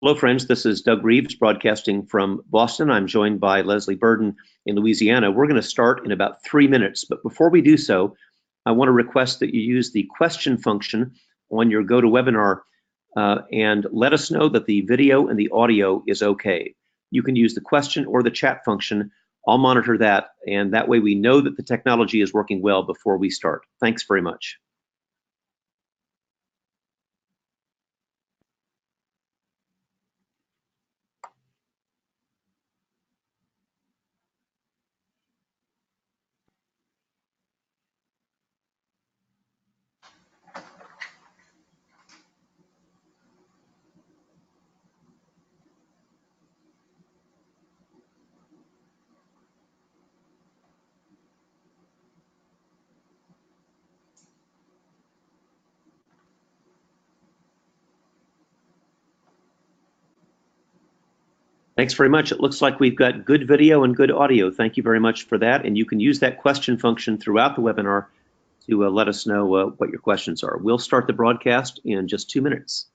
Hello, friends. This is Doug Reeves broadcasting from Boston. I'm joined by Leslie Burden in Louisiana. We're going to start in about 3 minutes, but before we do so, I want to request that you use the question function on your GoToWebinar and let us know that the video and the audio is okay. You can use the question or the chat function. I'll monitor that, and that way we know that the technology is working well before we start. Thanks very much. Thanks very much. It looks like we've got good video and good audio. Thank you very much for that. And you can use that question function throughout the webinar to let us know what your questions are. We'll start the broadcast in just 2 minutes.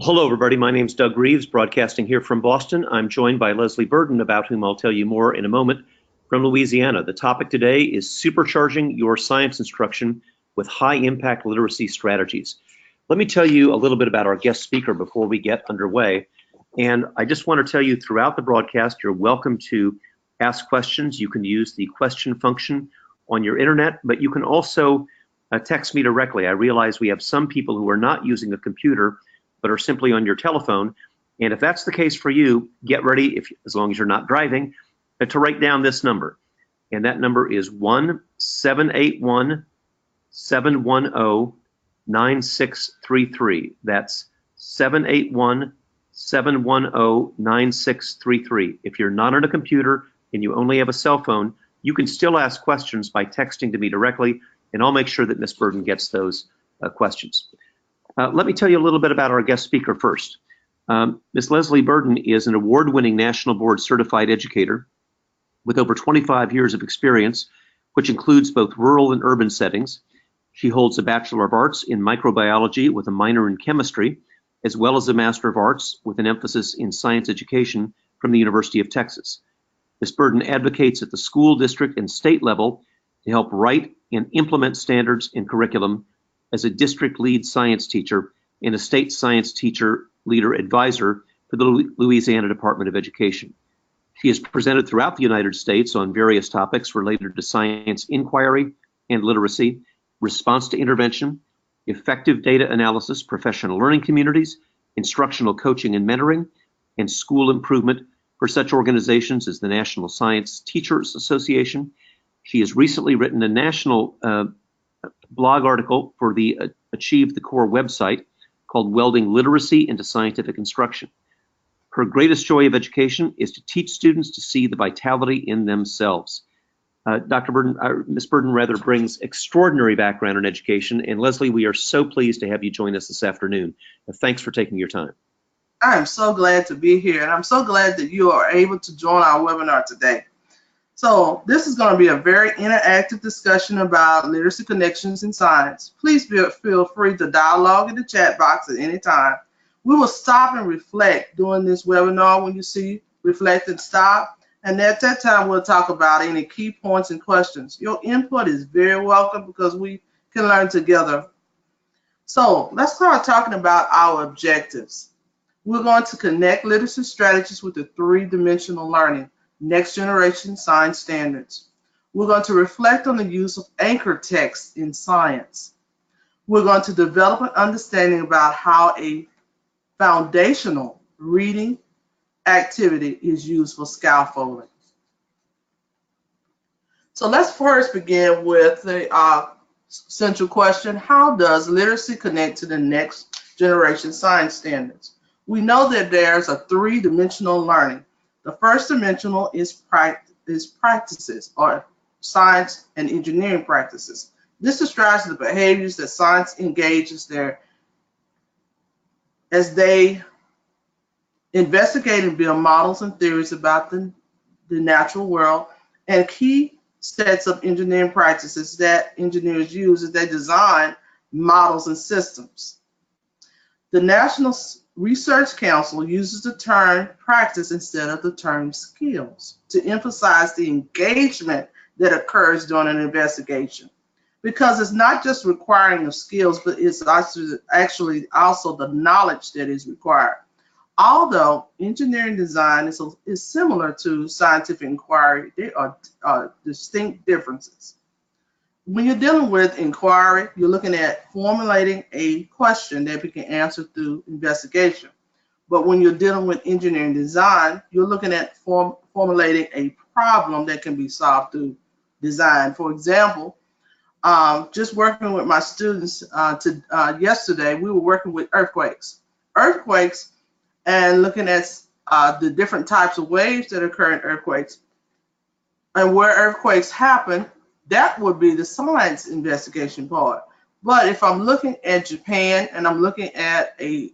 Hello, everybody. My name's Doug Reeves, broadcasting here from Boston. I'm joined by Leslie Burden, about whom I'll tell you more in a moment, from Louisiana. The topic today is supercharging your science instruction with high-impact literacy strategies. Let me tell you a little bit about our guest speaker before we get underway. And I just want to tell you, throughout the broadcast, you're welcome to ask questions. You can use the question function on your internet, but you can also text me directly. I realize we have some people who are not using a computer but are simply on your telephone. And if that's the case for you, get ready, as long as you're not driving, to write down this number. And that number is 1-781-710-9633. That's 781-710-9633. If you're not on a computer and you only have a cell phone, you can still ask questions by texting to me directly, and I'll make sure that Ms. Burden gets those questions. Let me tell you a little bit about our guest speaker first. Ms. Leslie Burden is an award-winning National Board certified educator with over 25 years of experience, which includes both rural and urban settings. She holds a Bachelor of Arts in microbiology with a minor in chemistry, as well as a Master of Arts with an emphasis in science education from the University of Texas. Ms. Burden advocates at the school, district, and state level to help write and implement standards and curriculum as a district lead science teacher and a state science teacher leader advisor for the Louisiana Department of Education. She has presented throughout the United States on various topics related to science inquiry and literacy, response to intervention, effective data analysis, professional learning communities, instructional coaching and mentoring, and school improvement for such organizations as the National Science Teachers Association. She has recently written a national blog article for the Achieve the Core website called Welding Literacy into Scientific Instruction. Her greatest joy of education is to teach students to see the vitality in themselves. Dr. Burden, Ms. Burden rather brings extraordinary background in education, and Leslie, we are so pleased to have you join us this afternoon. Thanks for taking your time. I am so glad to be here, and I'm so glad that you are able to join our webinar today. So this is going to be a very interactive discussion about literacy connections in science. Please feel free to dialogue in the chat box at any time. We will stop and reflect during this webinar. When you see reflect and stop, and at that time we'll talk about any key points and questions. Your input is very welcome because we can learn together. So let's start talking about our objectives. We're going to connect literacy strategies with the three-dimensional learning, next generation science standards. We're going to reflect on the use of anchor text in science. We're going to develop an understanding about how a foundational reading activity is used for scaffolding. So let's first begin with the central question: how does literacy connect to the next generation science standards? We know that there's a three-dimensional learning. The first dimensional is practices, or science and engineering practices. This describes the behaviors that science engages there as they investigate and build models and theories about the natural world, and key sets of engineering practices that engineers use as they design models and systems. The National Research Council uses the term practice instead of the term skills to emphasize the engagement that occurs during an investigation, because it's not just requiring of skills, but it's actually also the knowledge that is required. Although engineering design is similar to scientific inquiry, there are distinct differences. When you're dealing with inquiry, you're looking at formulating a question that we can answer through investigation. But when you're dealing with engineering design, you're looking at formulating a problem that can be solved through design. For example, just working with my students yesterday, we were working with earthquakes. And looking at the different types of waves that occur in earthquakes and where earthquakes happen. That would be the science investigation part. But if I'm looking at Japan and I'm looking at a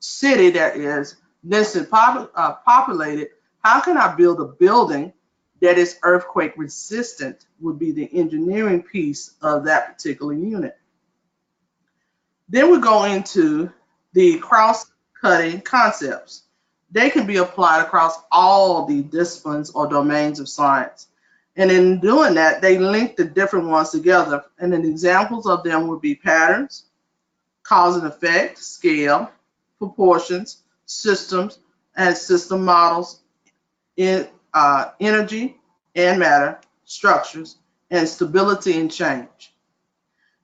city that is densely populated, how can I build a building that is earthquake resistant would be the engineering piece of that particular unit. Then we go into the cross-cutting concepts. They can be applied across all the disciplines or domains of science. And in doing that, they link the different ones together. And then examples of them would be patterns, cause and effect, scale, proportions, systems, and system models, energy and matter, structures, and stability and change.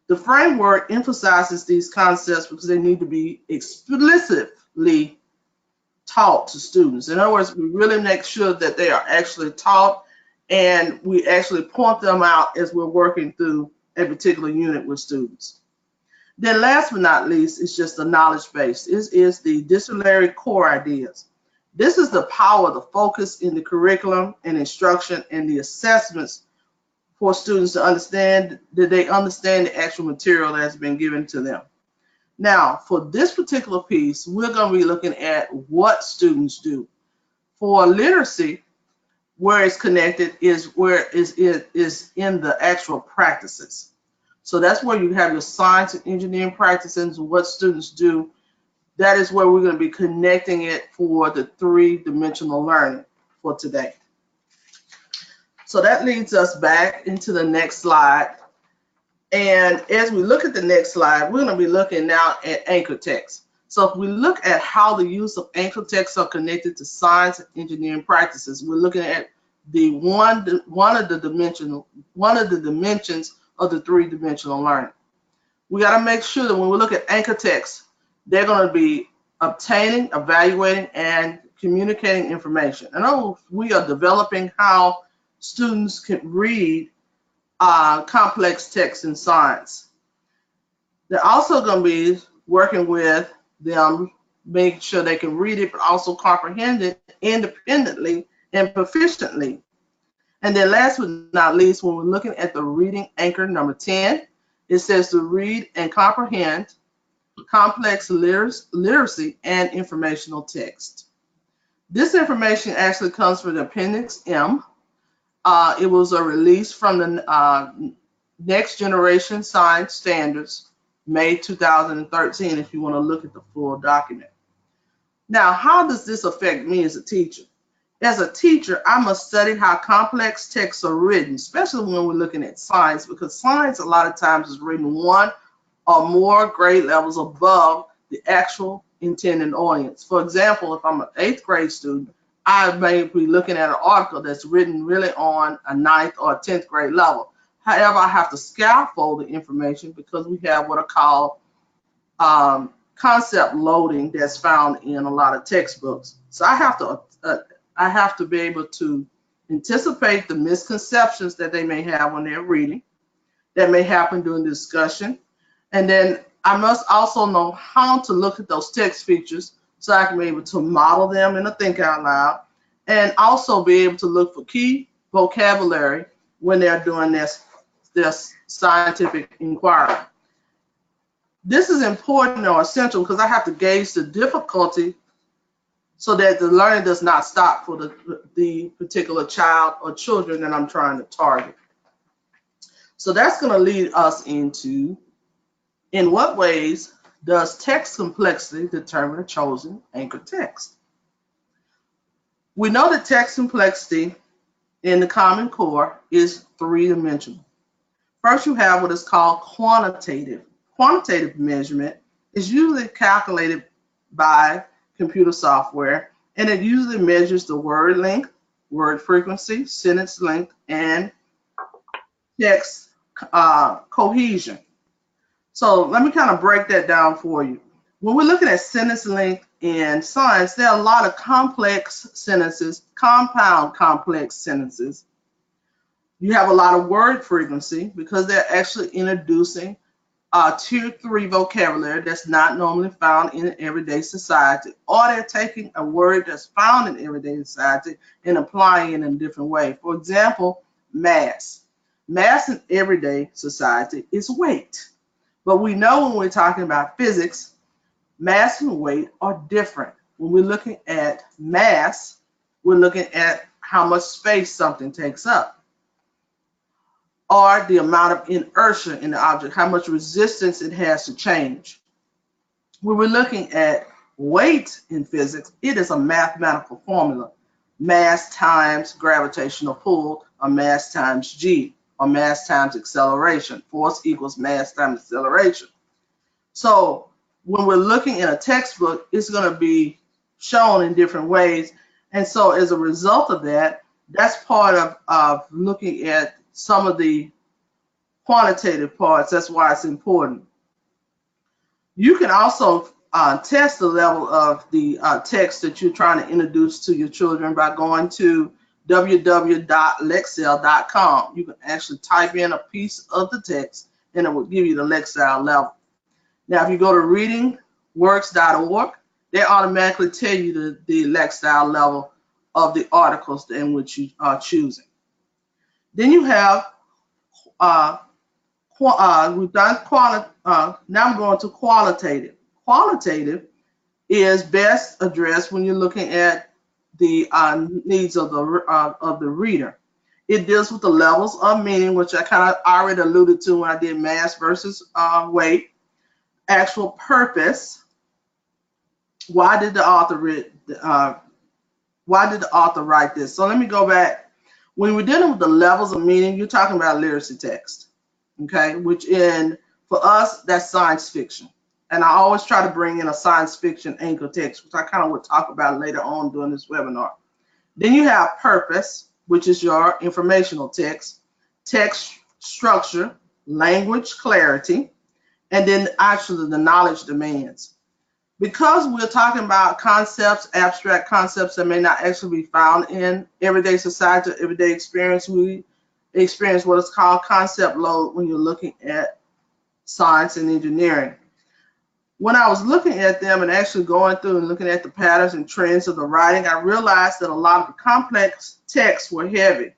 The framework emphasizes these concepts because they need to be explicitly taught to students. In other words, we really make sure that they are actually taught, and we actually point them out as we're working through a particular unit with students. Then last but not least, it's just the knowledge base. This is the disciplinary core ideas. This is the power, the focus in the curriculum and instruction and the assessments for students to understand that they understand the actual material that has been given to them. Now, for this particular piece, we're going to be looking at what students do. For literacy, where it's connected is where it is in the actual practices. So that's where you have your science and engineering practices and what students do. That is where we're going to be connecting it for the three-dimensional learning for today. So that leads us back into the next slide. And as we look at the next slide, we're going to be looking now at anchor text. So if we look at how the use of anchor texts are connected to science and engineering practices, we're looking at the one of the dimensions of the three-dimensional learning. We got to make sure that when we look at anchor texts, they're going to be obtaining, evaluating, and communicating information. In other words, we are developing how students can read complex text in science. They're also going to be working with them make sure they can read it, but also comprehend it independently and proficiently. And then last but not least, when we're looking at the reading anchor number 10, it says to read and comprehend complex literacy and informational text. This information actually comes from the Appendix M. It was a release from the Next Generation Science Standards, May 2013, if you want to look at the full document. Now, how does this affect me as a teacher? As a teacher, I must study how complex texts are written, especially when we're looking at science, because science a lot of times is written one or more grade levels above the actual intended audience. For example, if I'm an 8th grade student, I may be looking at an article that's written really on a 9th or 10th grade level. However, I have to scaffold the information because we have what are called concept loading that's found in a lot of textbooks. So I have to be able to anticipate the misconceptions that they may have when they're reading, that may happen during the discussion. And then I must also know how to look at those text features so I can be able to model them in a think out loud, and also be able to look for key vocabulary when they're doing this scientific inquiry. This is important or essential because I have to gauge the difficulty so that the learning does not stop for the particular child or children that I'm trying to target. So that's going to lead us into, in what ways does text complexity determine a chosen anchor text? We know that text complexity in the Common Core is three-dimensional. First, you have what is called quantitative. Quantitative measurement is usually calculated by computer software, and it usually measures the word length, word frequency, sentence length, and text cohesion. So let me kind of break that down for you. When we're looking at sentence length in science, there are a lot of complex sentences, compound complex sentences. You have a lot of word frequency because they're actually introducing tier 3 vocabulary that's not normally found in everyday society, or they're taking a word that's found in everyday society and applying it in a different way. For example, mass. Mass in everyday society is weight. But we know when we're talking about physics, mass and weight are different. When we're looking at mass, we're looking at how much space something takes up, or the amount of inertia in the object, how much resistance it has to change. When we're looking at weight in physics, it is a mathematical formula. Mass times gravitational pull, or mass times g, or mass times acceleration. Force equals mass times acceleration. So when we're looking in a textbook, it's going to be shown in different ways. And so as a result of that, that's part of looking at some of the quantitative parts. That's why it's important. You can also test the level of the text that you're trying to introduce to your children by going to www.lexile.com. You can actually type in a piece of the text and it will give you the Lexile level. Now, if you go to readingworks.org, they automatically tell you the Lexile level of the articles in which you are choosing. Then you have, we've done now I'm going to qualitative. Qualitative is best addressed when you're looking at the needs of the reader. It deals with the levels of meaning, which I kind of already alluded to when I did mass versus weight. Actual purpose. Why did the author write this? So let me go back. When we're dealing with the levels of meaning, you're talking about literacy text, okay? Which for us, that's science fiction. And I always try to bring in a science fiction anchor text, which I kind of will talk about later on during this webinar. Then you have purpose, which is your informational text, text structure, language clarity, and then actually the knowledge demands. Because we're talking about concepts, abstract concepts that may not actually be found in everyday society, everyday experience, we experience what is called concept load when you're looking at science and engineering. When I was looking at them and actually going through and looking at the patterns and trends of the writing, I realized that a lot of the complex texts were heavy.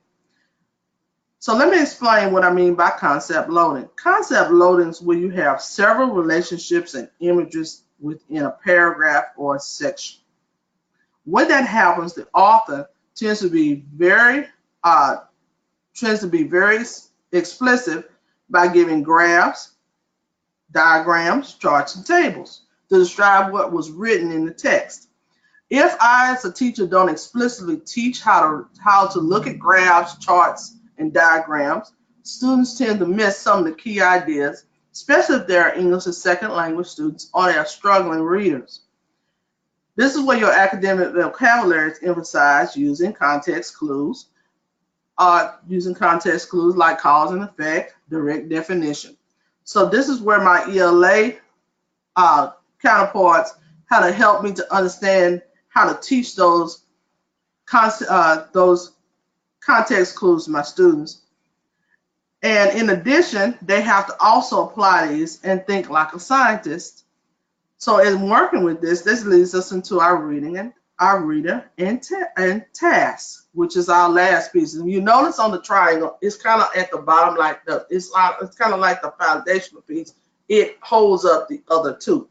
So let me explain what I mean by concept loading. Concept loading is where you have several relationships and images within a paragraph or a section. When that happens, the author tends to be very explicit by giving graphs, diagrams, charts, and tables to describe what was written in the text. If I, as a teacher, don't explicitly teach how to look at graphs, charts, and diagrams, students tend to miss some of the key ideas, especially if they're English as second language students or they are struggling readers. This is where your academic vocabulary is emphasized using context clues, like cause and effect, direct definition. So this is where my ELA counterparts had to help me to understand how to teach those context clues to my students. And in addition, they have to also apply these and think like a scientist. So in working with this leads us into our reader and task, which is our last piece. And you notice on the triangle, it's kind of at the bottom, it's kind of like the foundational piece. It holds up the other two.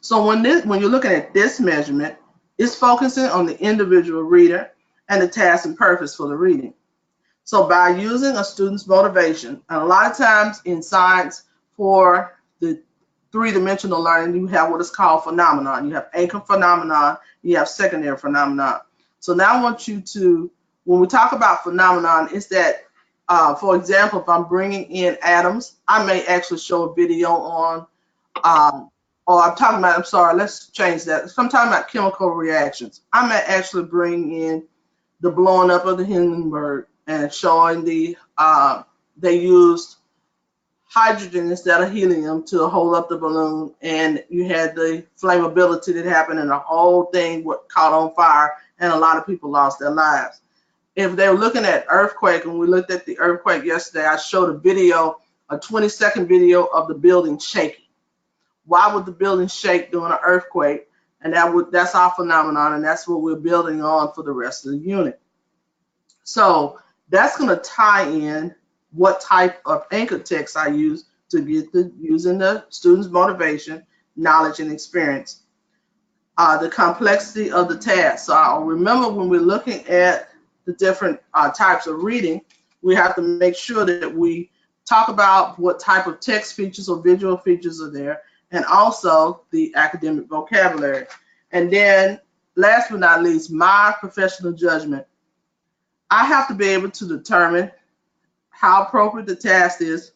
So when you're looking at this measurement, it's focusing on the individual reader and the task and purpose for the reading. So by using a student's motivation, and a lot of times in science for the three-dimensional learning, you have what is called phenomenon. You have anchor phenomenon, you have secondary phenomenon. So now I want you to, when we talk about phenomenon, it's that, for example, if I'm bringing in atoms, I may actually show a video on, let's change that. If I'm talking about chemical reactions, I may actually bring in the blowing up of the Hindenburg and showing they used hydrogen instead of helium to hold up the balloon, and you had the flammability that happened and the whole thing caught on fire and a lot of people lost their lives. If they were looking at earthquake, and we looked at the earthquake yesterday, I showed a 20-second video of the building shaking. Why would the building shake during an earthquake? And that's our phenomenon, and that's what we're building on for the rest of the unit. So that's going to tie in what type of anchor text I use to get using the student's motivation, knowledge, and experience. The complexity of the task. So I'll remember when we're looking at the different types of reading, we have to make sure that we talk about what type of text features or visual features are there, and also the academic vocabulary. And then last but not least, my professional judgment. I have to be able to determine how appropriate the task is.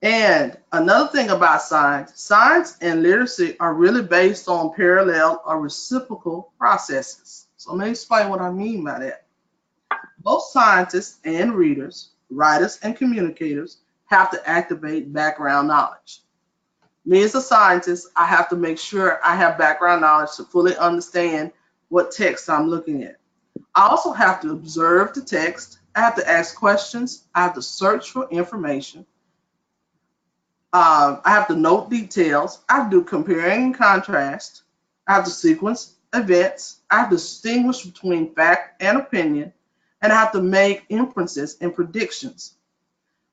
And another thing about science and literacy are really based on parallel or reciprocal processes. So let me explain what I mean by that. Both scientists and readers, writers and communicators have to activate background knowledge. Me as a scientist, I have to make sure I have background knowledge to fully understand what text I'm looking at. I also have to observe the text. I have to ask questions. I have to search for information. I have to note details. I have to do comparing and contrast. I have to sequence events. I have to distinguish between fact and opinion. And I have to make inferences and predictions.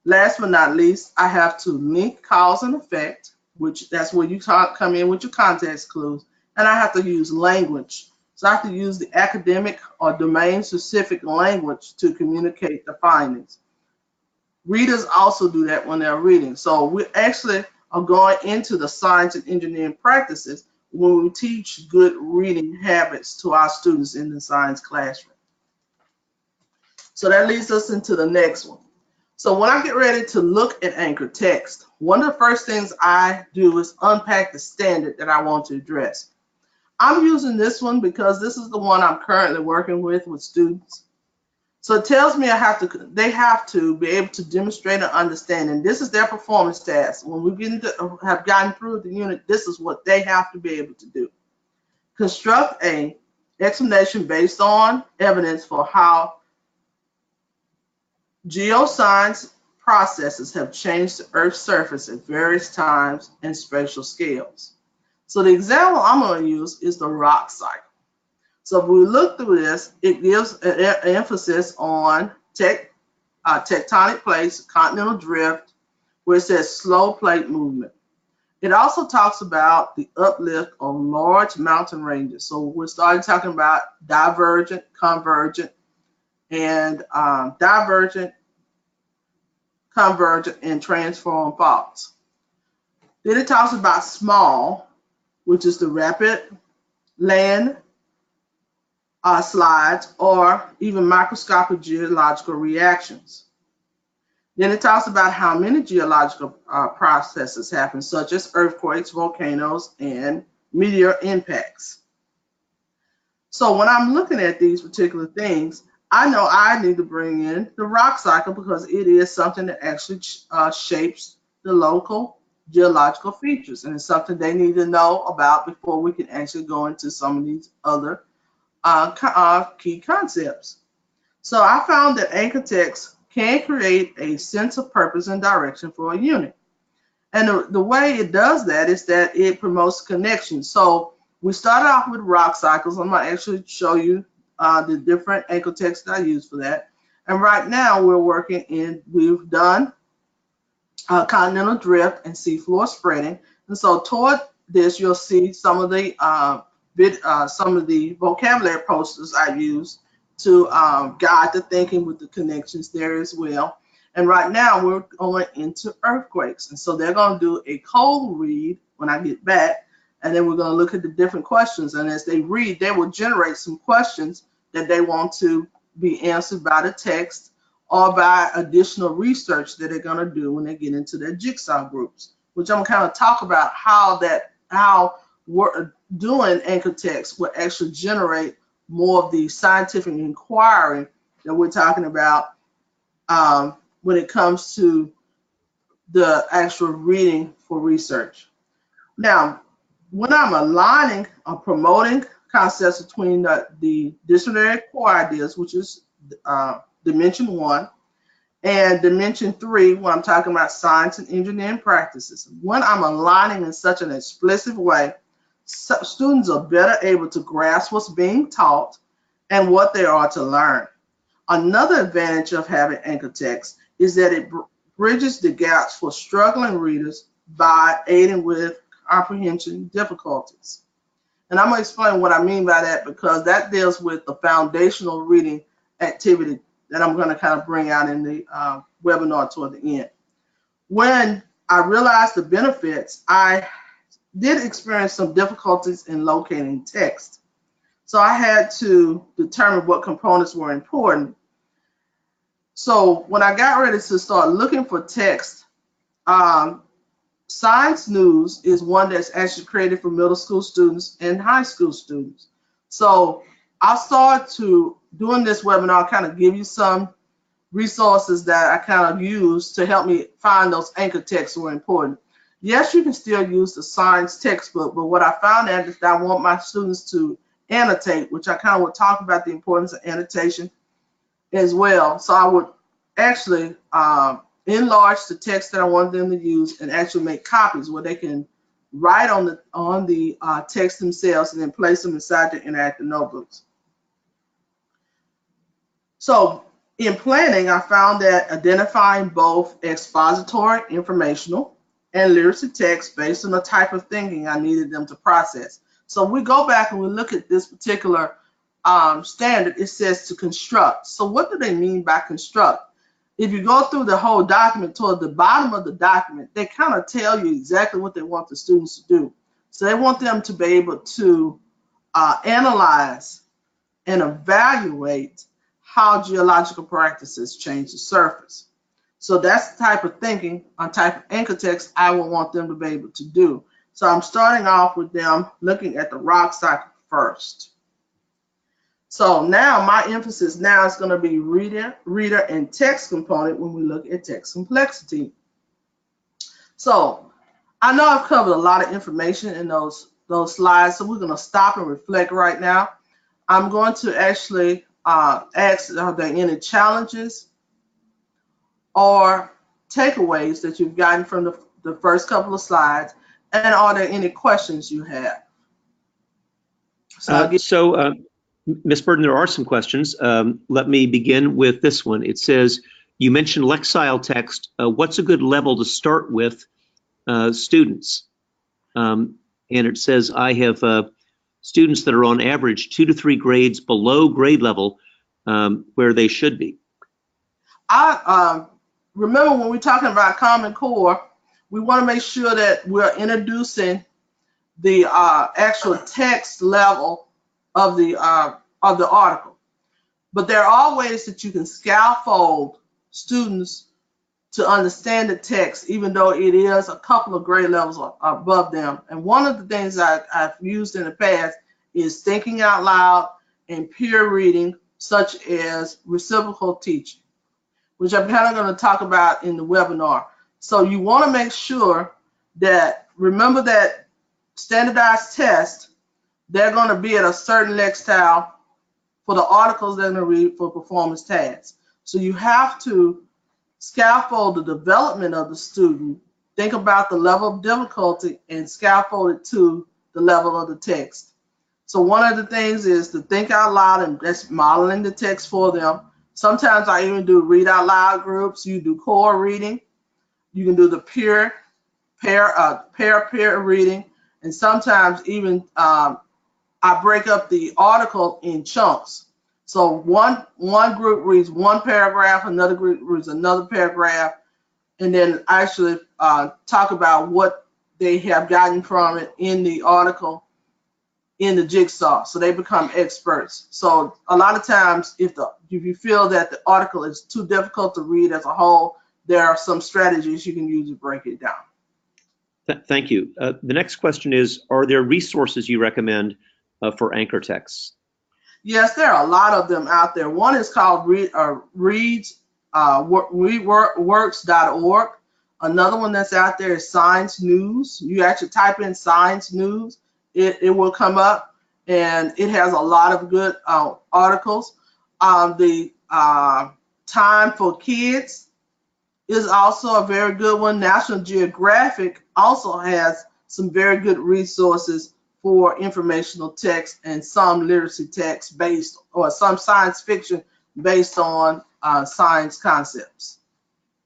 Last but not least, I have to link cause and effect, which that's where you come in with your context clues. And I have to use language. So I have to use the academic or domain-specific language to communicate the findings. Readers also do that when they're reading. So we actually are going into the science and engineering practices when we teach good reading habits to our students in the science classroom. So that leads us into the next one. So when I get ready to look at anchor text, one of the first things I do is unpack the standard that I want to address. I'm using this one because this is the one I'm currently working with students. So it tells me they have to be able to demonstrate an understanding. This is their performance task. When we have gotten through the unit, this is what they have to be able to do. Construct an explanation based on evidence for how geoscience processes have changed the Earth's surface at various times and spatial scales. So the example I'm going to use is the rock cycle. So if we look through this, it gives an emphasis on tectonic plates, continental drift, where it says slow plate movement. It also talks about the uplift of large mountain ranges. So we're starting talking about divergent, convergent, and transform faults. Then it talks about small, which is the rapid land slides or even microscopic geological reactions. Then it talks about how many geological processes happen, such as earthquakes, volcanoes, and meteor impacts. So when I'm looking at these particular things, I know I need to bring in the rock cycle because it is something that actually shapes the local geological features, and it's something they need to know about before we can actually go into some of these other key concepts. So I found that anchor text can create a sense of purpose and direction for a unit. And the way it does that is that it promotes connection. So we started off with rock cycles. I'm going to actually show you the different anchor texts that I use for that. And right now we've done continental drift and seafloor spreading. And so toward this, you'll see some of the vocabulary posters I use to guide the thinking with the connections there as well. And right now we're going into earthquakes. And so they're going to do a cold read when I get back. And then we're going to look at the different questions. And as they read, they will generate some questions that they want to be answered by the text or by additional research that they're going to do when they get into their jigsaw groups, which I'm going to kind of talk about how we're doing anchor text will actually generate more of the scientific inquiry that we're talking about when it comes to the actual reading for research. Now, when I'm aligning or promoting concepts between the dictionary core ideas, which is dimension 1, and dimension 3, when I'm talking about science and engineering practices, when I'm aligning in such an explicit way, students are better able to grasp what's being taught and what they are to learn. Another advantage of having anchor text is that it bridges the gaps for struggling readers by aiding with comprehension difficulties. And I'm going to explain what I mean by that because that deals with the foundational reading activity that I'm going to kind of bring out in the webinar toward the end. When I realized the benefits, I did experience some difficulties in locating text. So I had to determine what components were important. So when I got ready to start looking for text, Science News is one that's actually created for middle school students and high school students. So I'll start to, doing this webinar, kind of give you some resources that I kind of use to help me find those anchor texts that were important. Yes, you can still use the science textbook, but what I found out is that I want my students to annotate, which I kind of would talk about the importance of annotation as well. So I would actually enlarge the text that I want them to use and actually make copies where they can write on the text themselves and then place them inside their interactive notebooks. So in planning, I found that identifying both expository, informational, and literacy text based on the type of thinking I needed them to process. So we go back and we look at this particular standard. It says to construct. So what do they mean by construct? If you go through the whole document, toward the bottom of the document, they kind of tell you exactly what they want the students to do. So they want them to be able to analyze and evaluate how geological practices change the surface. So that's the type of thinking, on type of anchor text I would want them to be able to do. So I'm starting off with them looking at the rock cycle first. So now my emphasis now is going to be reader and text component when we look at text complexity. So I know I've covered a lot of information in those slides, so we're going to stop and reflect right now. I'm going to actually ask, are there any challenges or takeaways that you've gotten from the first couple of slides, and are there any questions you have? So Ms. Burden, there are some questions. Let me begin with this one. It says, you mentioned Lexile text. What's a good level to start with students? And it says, I have students that are on average 2 to 3 grades below grade level where they should be. I remember when we're talking about Common Core, we want to make sure that we're introducing the actual text level of the article. But there are ways that you can scaffold students to understand the text, even though it is a couple of grade levels above them. And one of the things I've used in the past is thinking out loud and peer reading, such as reciprocal teaching, which I'm kind of going to talk about in the webinar. So you want to make sure that, remember that standardized test, they're going to be at a certain lexile for the articles they're going to read for performance tasks. So you have to scaffold the development of the student, think about the level of difficulty, and scaffold it to the level of the text. So one of the things is to think out loud, and that's modeling the text for them. Sometimes I even do read out loud groups. You do core reading. You can do the pair reading, and sometimes even I break up the article in chunks. So one group reads one paragraph, another group reads another paragraph, and then actually talk about what they have gotten from it in the article in the jigsaw, so they become experts. So a lot of times, if you feel that the article is too difficult to read as a whole, there are some strategies you can use to break it down. Thank you. The next question is, are there resources you recommend for anchor texts? Yes, there are a lot of them out there. One is called Reeves, Works.org. Another one that's out there is Science News. You actually type in Science News, it will come up, and it has a lot of good articles. The Time for Kids is also a very good one. National Geographic also has some very good resources for informational text and some literacy text based, or some science fiction based on science concepts.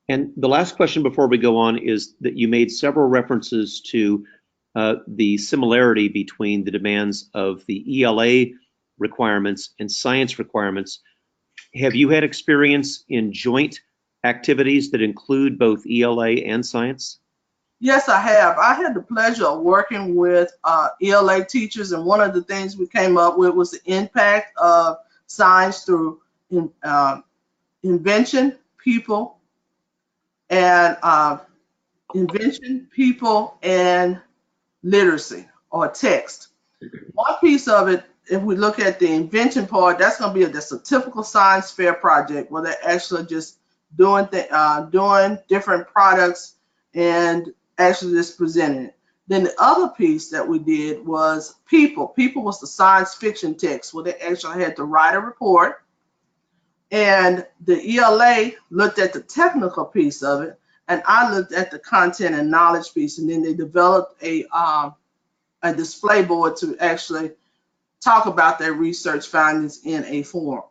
And the last question before we go on is that you made several references to the similarity between the demands of the ELA requirements and science requirements. Have you had experience in joint activities that include both ELA and science? Yes, I have. I had the pleasure of working with ELA teachers, and one of the things we came up with was the impact of science through invention, people, and literacy or text. One piece of it, if we look at the invention part, that's going to be that's a typical science fair project where they're actually just doing different products and actually just presenting it. Then the other piece that we did was people. People was the science fiction text where they actually had to write a report, and the ELA looked at the technical piece of it, and I looked at the content and knowledge piece, and then they developed a display board to actually talk about their research findings in a forum.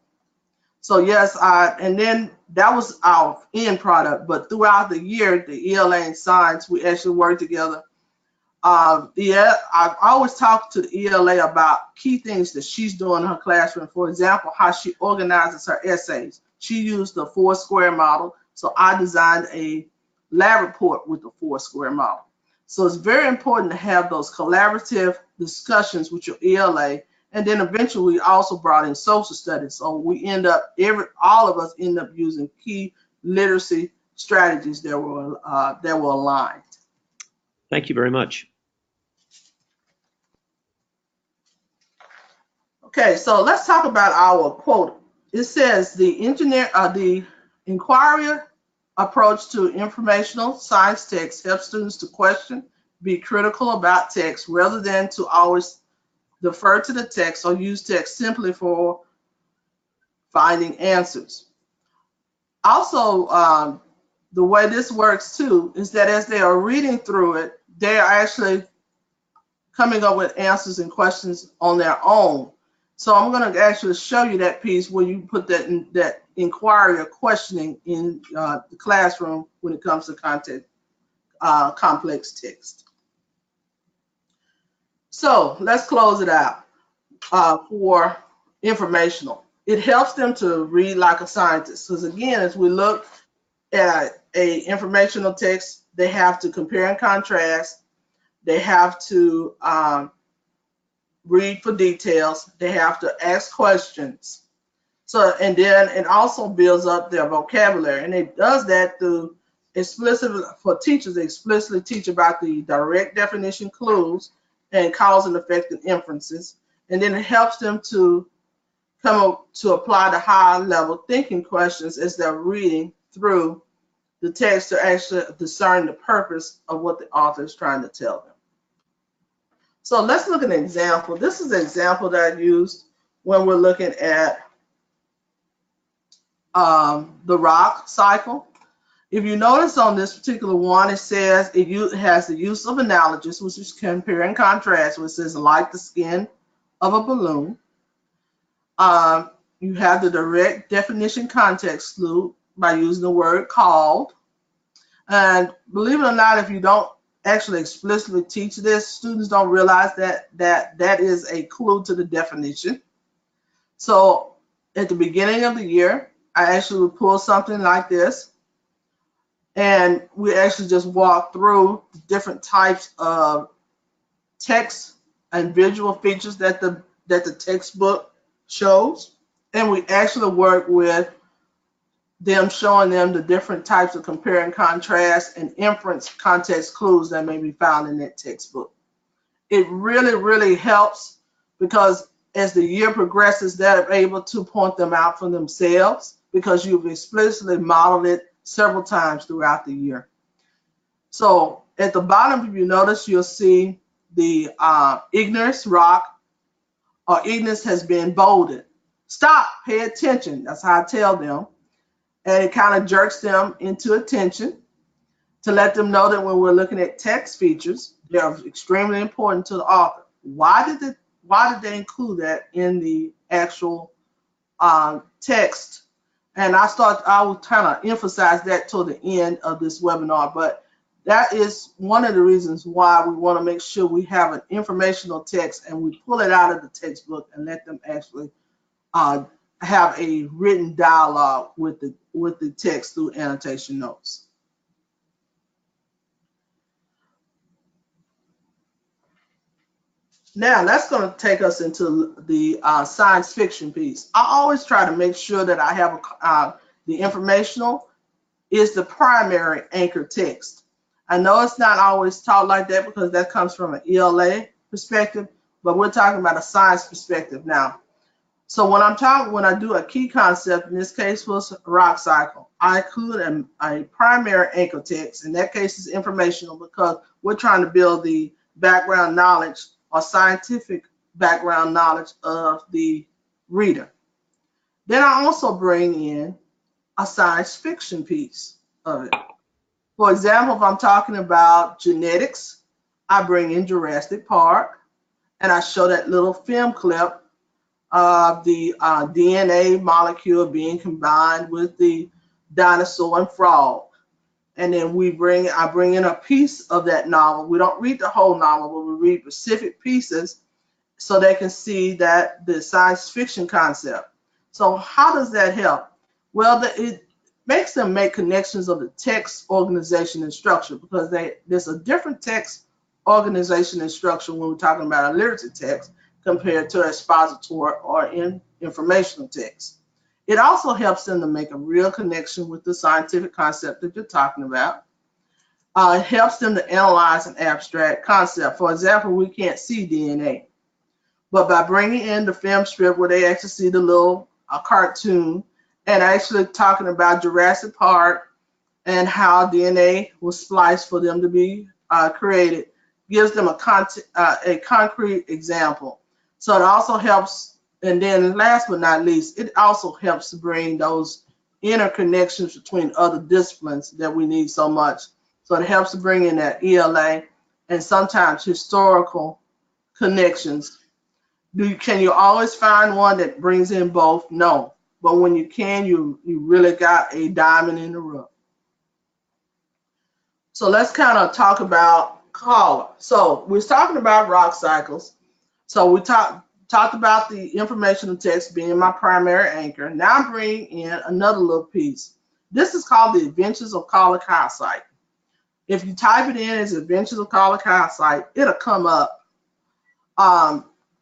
So yes, and then that was our end product, but throughout the year, the ELA and science, we actually worked together. I always talk to the ELA about key things that she's doing in her classroom. For example, how she organizes her essays. She used the 4-square model, so I designed a lab report with the 4-square model. So it's very important to have those collaborative discussions with your ELA. And then eventually we also brought in social studies. So we all of us end up using key literacy strategies that were aligned. Thank you very much. Okay, so let's talk about our quote. It says the inquiry approach to informational science text helps students to question, be critical about text rather than to always defer to the text or use text simply for finding answers. Also, the way this works too is that as they are reading through it, they are actually coming up with answers and questions on their own. So I'm going to actually show you that piece where you put that inquiry or questioning in the classroom when it comes to complex text. So let's close it out for informational. It helps them to read like a scientist, because again, as we look at a informational text, they have to compare and contrast. They have to read for details. They have to ask questions. So, and then it also builds up their vocabulary, and it does that through explicitly, for teachers, they explicitly teach about the direct definition clues and cause and effect and inferences. And then it helps them to come up to apply the high level thinking questions as they're reading through the text to actually discern the purpose of what the author is trying to tell them. So let's look at an example. This is an example that I used when we're looking at the rock cycle. If you notice on this particular one, it says it has the use of analogies, which is compare and contrast, which says like the skin of a balloon. You have the direct definition context clue by using the word called. And believe it or not, if you don't actually explicitly teach this, students don't realize that is a clue to the definition. So at the beginning of the year, I actually would pull something like this, and we actually just walk through different types of text and visual features that the textbook shows, and we actually work with them, showing them the different types of compare and contrast and inference context clues that may be found in that textbook. It really, really helps, because as the year progresses, they're able to point them out for themselves, because you've explicitly modeled it several times throughout the year. So at the bottom, if you notice, you'll see the ignorance rock or ignorance has been bolded. Stop, pay attention. That's how I tell them. And it kind of jerks them into attention to let them know that when we're looking at text features, they're extremely important to the author. Why did they include that in the actual text? And I will kind of emphasize that till the end of this webinar, but that is one of the reasons why we want to make sure we have an informational text and we pull it out of the textbook and let them actually have a written dialogue with the text through annotation notes. Now that's going to take us into the science fiction piece. I always try to make sure that I have the informational is the primary anchor text. I know it's not always taught like that because that comes from an ELA perspective, but we're talking about a science perspective now. So when I do a key concept, in this case was rock cycle, I include a primary anchor text. In that case, it's informational because we're trying to build the background knowledge or scientific background knowledge of the reader. Then I also bring in a science fiction piece of it. For example, if I'm talking about genetics, I bring in Jurassic Park, and I show that little film clip of the DNA molecule being combined with the dinosaur and frog. And then I bring in a piece of that novel. We don't read the whole novel, but we read specific pieces so they can see that the science fiction concept. So how does that help? Well, it makes them make connections of the text, organization, and structure, because there's a different text, organization, and structure when we're talking about a literature text compared to expository or informational text. It also helps them to make a real connection with the scientific concept that you're talking about. It helps them to analyze an abstract concept. For example, we can't see DNA, but by bringing in the film strip where they actually see the little cartoon and actually talking about Jurassic Park and how DNA was spliced for them to be created, gives them a concrete example. So it also helps, and then last but not least, it also helps to bring those interconnections between other disciplines that we need so much. So it helps to bring in that ELA and sometimes historical connections. Can you always find one that brings in both? No. But when you can, you really got a diamond in the rough. So let's kind of talk about color. So we're talking about rock cycles. So we talked about the informational text being my primary anchor. Now I'm bringing in another little piece. This is called the Adventures of Color Calcite. If you type it in as Adventures of Color Calcite, it'll come up.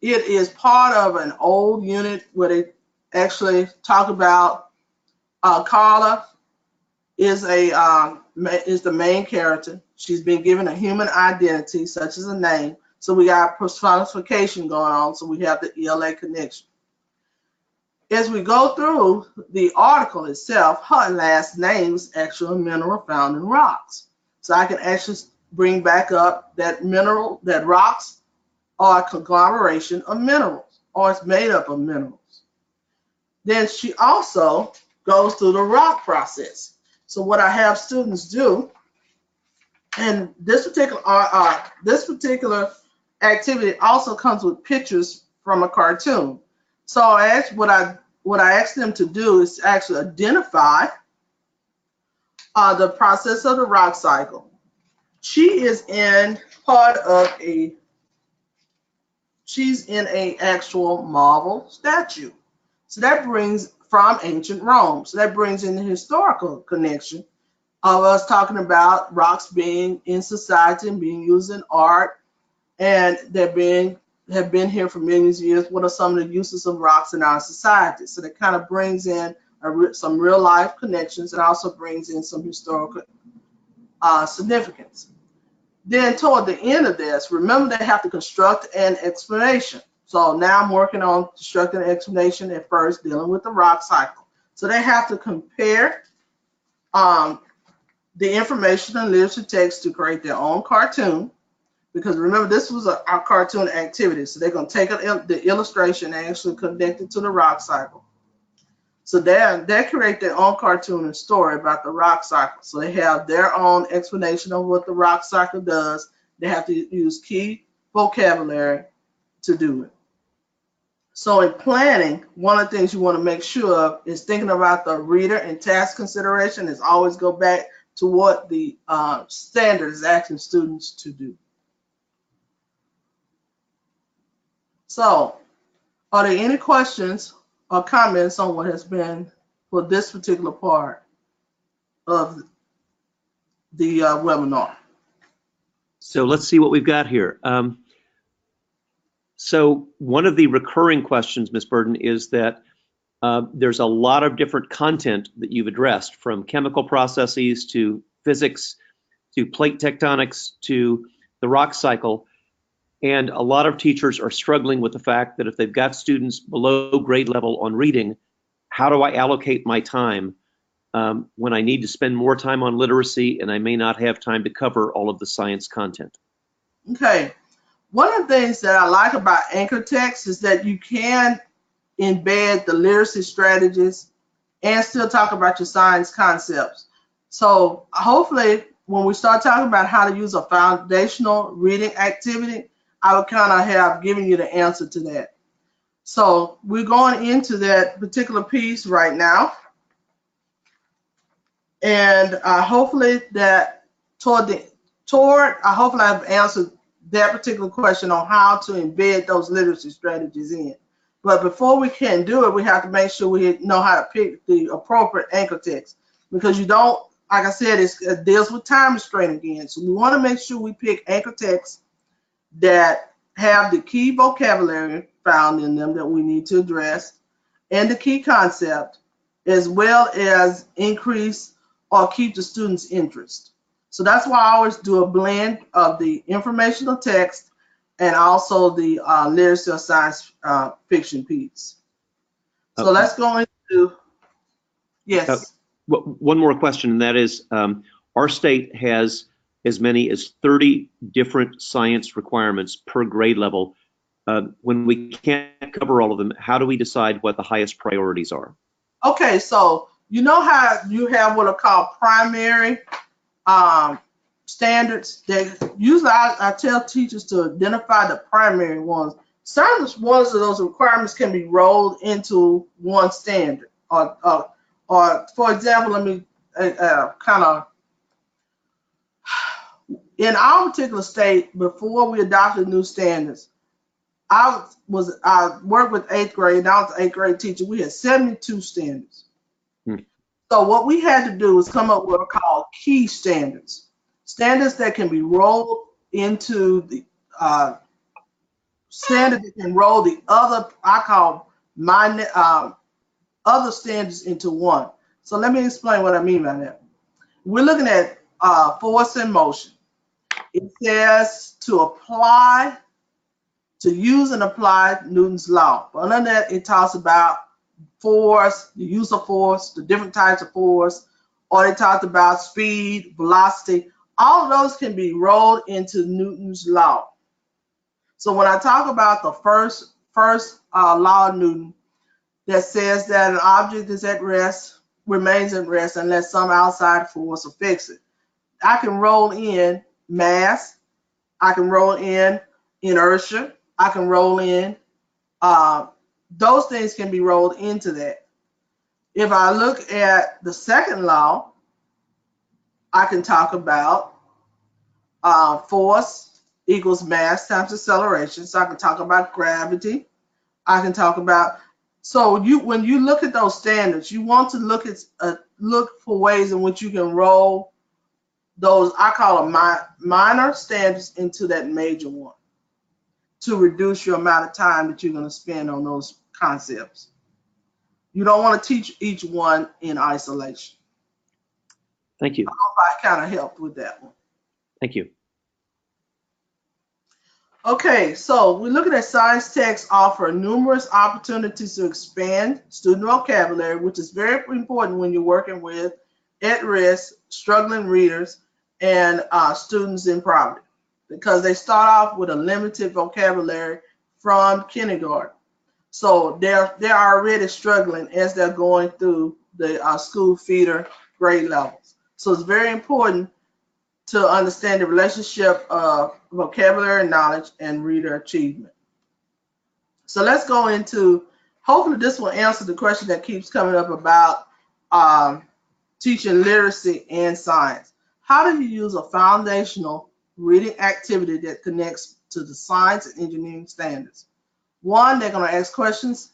It is part of an old unit where they actually talk about Carla is the main character. She's been given a human identity, such as a name. So we got personification going on. So we have the ELA connection. As we go through the article itself, her last name is actually a mineral found in rocks. So I can actually bring back up that mineral, that rocks are a conglomeration of minerals, or it's made up of minerals. Then she also goes through the rock process. So what I have students do, and this particular activity also comes with pictures from a cartoon. So what I ask them to do is actually identify the process of the rock cycle. She is in she's in a actual marble statue. So that brings from ancient Rome. So that brings in the historical connection of us talking about rocks being in society and being used in art, and have been here for millions of years. What are some of the uses of rocks in our society? So that kind of brings in some real life connections and also brings in some historical significance. Then toward the end of this, remember they have to construct an explanation. So now I'm working on constructing an explanation at first, dealing with the rock cycle. So they have to compare the information and literature text to create their own cartoon. Because remember, this was a cartoon activity. So they're going to take the illustration and actually connect it to the rock cycle. So they create their own cartoon and story about the rock cycle. So they have their own explanation of what the rock cycle does. They have to use key vocabulary to do it. So in planning, one of the things you want to make sure of is thinking about the reader and task consideration is always go back to what the standard is asking students to do. So are there any questions or comments on what has been for this particular part of the webinar? So let's see what we've got here. So one of the recurring questions, Ms. Burden, is that there's a lot of different content that you've addressed, from chemical processes to physics to plate tectonics to the rock cycle. And a lot of teachers are struggling with the fact that if they've got students below grade level on reading, how do I allocate my time when I need to spend more time on literacy and I may not have time to cover all of the science content? Okay. One of the things that I like about anchor text is that you can embed the literacy strategies and still talk about your science concepts. So hopefully when we start talking about how to use a foundational reading activity, I would kind of have given you the answer to that. So we're going into that particular piece right now. And hopefully that hopefully I've answered that particular question on how to embed those literacy strategies in. But before we can do it, we have to make sure we know how to pick the appropriate anchor text, because you don't, like I said, it deals with time restraint again. So we want to make sure we pick anchor texts that have the key vocabulary found in them that we need to address and the key concept, as well as increase or keep the student's interest. So that's why I always do a blend of the informational text and also the literacy or science fiction piece. So Okay. let's go into, yes. One more question, and that is, our state has as many as 30 different science requirements per grade level. When we can't cover all of them, how do we decide what the highest priorities are? Okay, so you know how you have what are called primary standards. They usually I tell teachers to identify the primary ones. Certain ones of those requirements can be rolled into one standard. Or for example, let me kind of, in our particular state, before we adopted new standards, I worked with 8th grade, and I was an 8th grade teacher. We had 72 standards. So what we had to do was come up with what are called key standards. Standards that can be rolled into the standard that can roll the other, I call my other standards into one. So let me explain what I mean by that. We're looking at force and motion. It says to use and apply Newton's law. But under that, it talks about force, the use of force, the different types of force, or they talked about speed, velocity. All of those can be rolled into Newton's law. So when I talk about the first law of Newton that says that an object is at rest, remains at rest unless some outside force affects it, I can roll in mass, I can roll in inertia, I can roll in, those things can be rolled into that. If I look at the second law, I can talk about force equals mass times acceleration. So I can talk about gravity. I can talk about, so when you look at those standards, you want to look for ways in which you can roll those, I call them minor standards, into that major one to reduce your amount of time that you're going to spend on those concepts. You don't want to teach each one in isolation. Thank you. I hope I kind of helped with that one. Thank you. Okay, so we're looking at science texts offer numerous opportunities to expand student vocabulary, which is very important when you're working with at-risk, struggling readers and students in poverty, because they start off with a limited vocabulary from kindergarten. So they're already struggling as they're going through the school feeder grade levels. So it's very important to understand the relationship of vocabulary knowledge and reader achievement. So let's go into, hopefully this will answer the question that keeps coming up about teaching literacy and science. How do you use a foundational reading activity that connects to the science and engineering standards? One, they're going to ask questions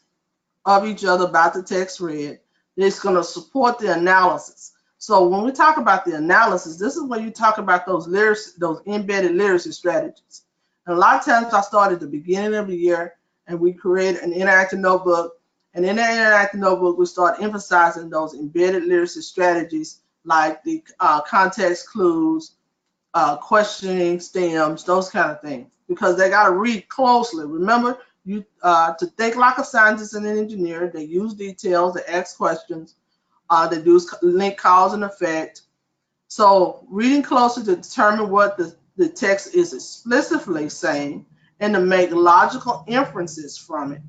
of each other about the text read. It's going to support the analysis. So when we talk about the analysis, this is when you talk about those embedded literacy strategies. And a lot of times I start at the beginning of the year and we create an interactive notebook. And in that interactive notebook, we start emphasizing those embedded literacy strategies like the context clues, questioning stems, those kind of things, because they got to read closely. Remember, to think like a scientist and an engineer, they use details, they ask questions, they do link cause and effect. So reading closely to determine what the text is explicitly saying and to make logical inferences from it.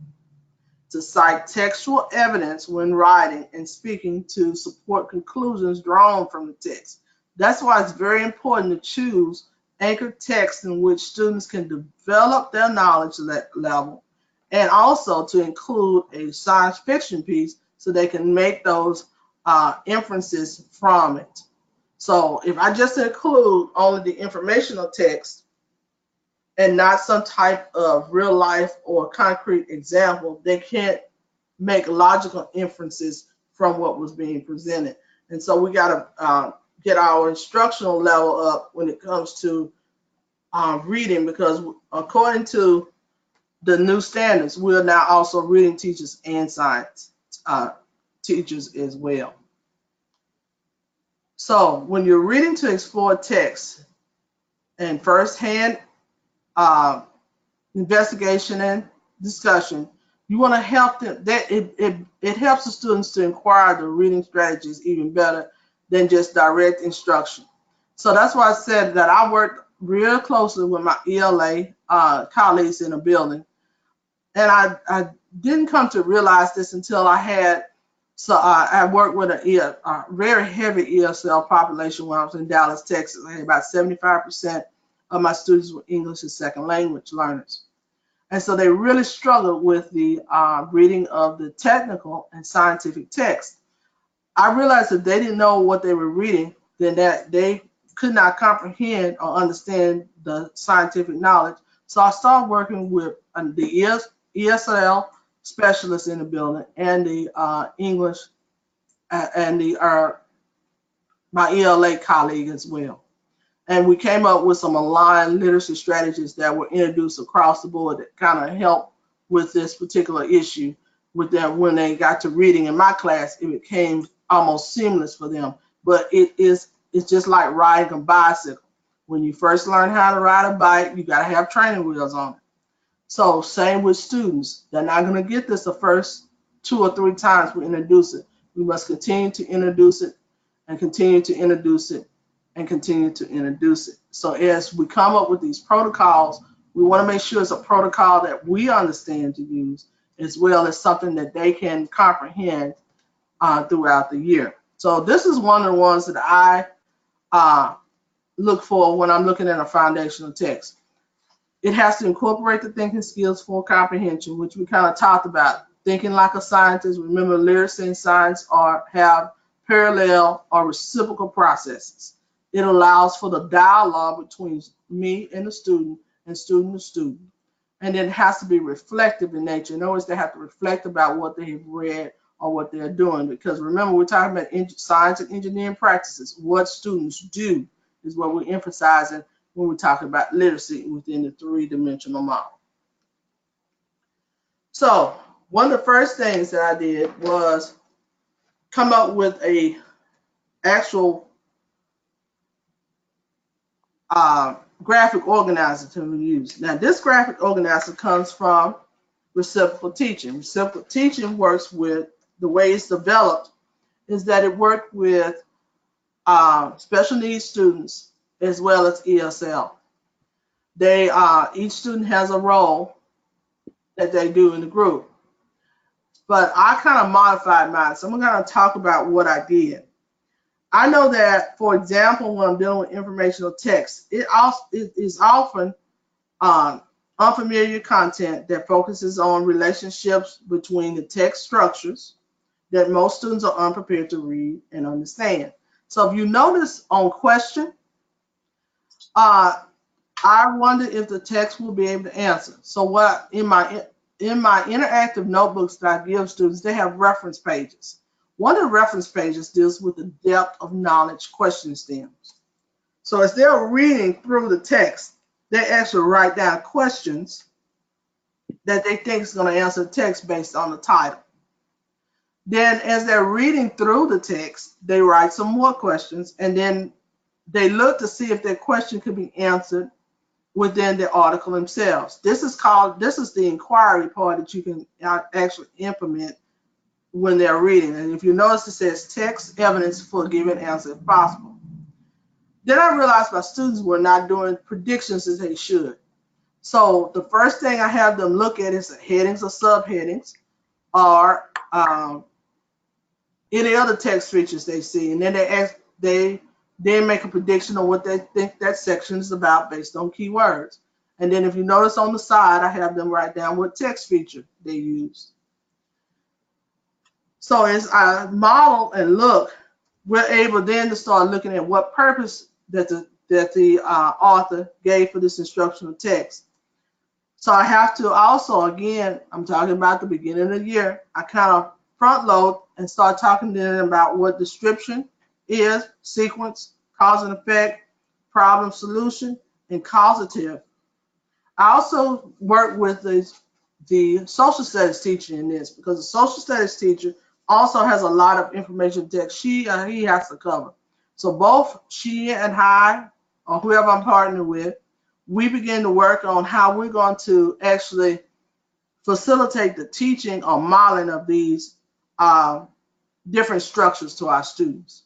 To cite textual evidence when writing and speaking to support conclusions drawn from the text. That's why it's very important to choose anchored text in which students can develop their knowledge level, and also to include a science fiction piece so they can make those inferences from it. So if I just include only the informational text and not some type of real life or concrete example, they can't make logical inferences from what was being presented. And so we got to get our instructional level up when it comes to reading, because according to the new standards, we're now also reading teachers and science teachers as well. So when you're reading to explore text and firsthand investigation and discussion, you want to help them. It helps the students to acquire the reading strategies even better than just direct instruction. So that's why I said that I worked real closely with my ELA colleagues in the building, and I didn't come to realize this until I had So I worked with a very heavy ESL population when I was in Dallas, Texas. I had about 75% of my students were English as second language learners. And so they really struggled with the reading of the technical and scientific text. I realized that they didn't know what they were reading, then that they could not comprehend or understand the scientific knowledge. So I started working with the ESL specialists in the building and the English and my ELA colleague as well. And we came up with some aligned literacy strategies that were introduced across the board that kind of helped with this particular issue with them. When they got to reading in my class, it became almost seamless for them. But it's just like riding a bicycle. When you first learn how to ride a bike, you got to have training wheels on it. So same with students. They're not going to get this the first 2 or 3 times we introduce it. We must continue to introduce it and continue to introduce it and continue to introduce it. So as we come up with these protocols, we want to make sure it's a protocol that we understand to use, as well as something that they can comprehend throughout the year. So this is one of the ones that I look for when I'm looking at a foundational text. It has to incorporate the thinking skills for comprehension, which we kind of talked about. Thinking like a scientist. Remember, literacy and science have parallel or reciprocal processes. It allows for the dialogue between me and the student and student to student. And then it has to be reflective in nature. In other words, they have to reflect about what they have read or what they're doing. Because remember, we're talking about science and engineering practices. What students do is what we're emphasizing when we're talking about literacy within the 3-dimensional model. So one of the first things that I did was come up with a actual graphic organizer to use. Now, this graphic organizer comes from reciprocal teaching. Reciprocal teaching works with, the way it's developed is that it worked with special needs students as well as ESL. They each student has a role that they do in the group. But I kind of modified mine, so I'm going to talk about what I did. I know that, for example, when I'm dealing with informational text, it is often unfamiliar content that focuses on relationships between the text structures that most students are unprepared to read and understand. So if you notice on question, I wonder if the text will be able to answer. So what in my interactive notebooks that I give students, they have reference pages. One of the reference pages deals with the depth of knowledge question stems. So as they're reading through the text, they actually write down questions that they think is going to answer the text based on the title. Then as they're reading through the text, they write some more questions, and then they look to see if their question could be answered within the article themselves. This is the inquiry part that you can actually implement when they're reading. And if you notice, it says text evidence for a given answer if possible. Then I realized my students were not doing predictions as they should. So the first thing I have them look at is the headings or subheadings or any other text features they see. And then they make a prediction on what they think that section is about based on keywords. And then if you notice on the side, I have them write down what text feature they use. So as I model and look, we're able then to start looking at what purpose that the author gave for this instructional text. So I have to also, again, I'm talking about the beginning of the year, I kind of front load and start talking to them about what description is, sequence, cause and effect, problem solution, and causative. I also work with the social studies teacher in this, because the social studies teacher also has a lot of information text he has to cover. So both she and I, or whoever I'm partnering with, we begin to work on how we're going to actually facilitate the teaching or modeling of these different structures to our students.